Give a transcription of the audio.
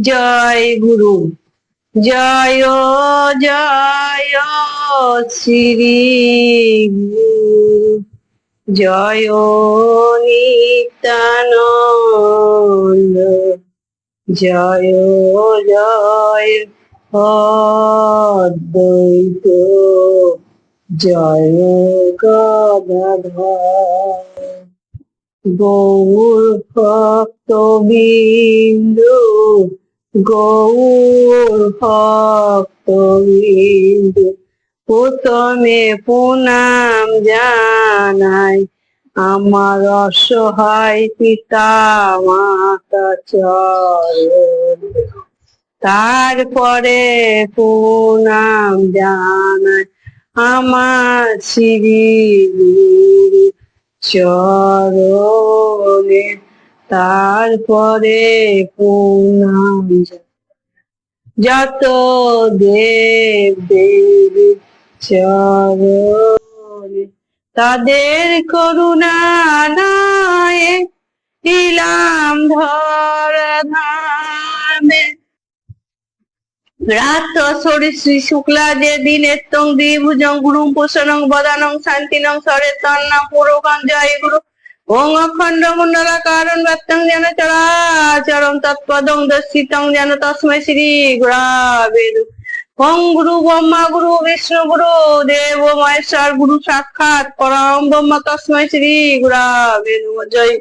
জয় গুরু। জয় জয় শ্রী গুরু। জয় নিত্যানন্দ। জয় জয় অদ্বৈত। জয় গদাধর। গৌর ভক্তবৃন্দ, গৌর ভক্তবৃন্দ, প্রথমে প্রণাম জানাই আমার অসহায় পিতা মাতা চরণ। তারপরে প্রণাম জানাই আমার শ্রী গুরু চরণে। তারপরে প্রণাম যত দেব দেবী চরণে, তাদের করুণা নয় ইলাম ধর ধামে। রাত সরিষি শুক্লা যে দিনে তং দ্বিভুজং গুরুং পোষণং বদানং শান্তিনং সরেতন্না পুরোকাং। জয় গুরু। ওং অখণ্ড মণ্ডলাকারং ব্যক্তং যেন চরাচরং তৎপদং দর্শিতং যেন তস্मै শ্রী গুরবে নমঃ। ওং গুরু ব্রহ্মা গুরু বিষ্ণু গুরু দেব মহেশ্বর গুরু সাক্ষাৎ পরম ব্রহ্ম তস্मै শ্রী গুরবে নমঃ। জয়।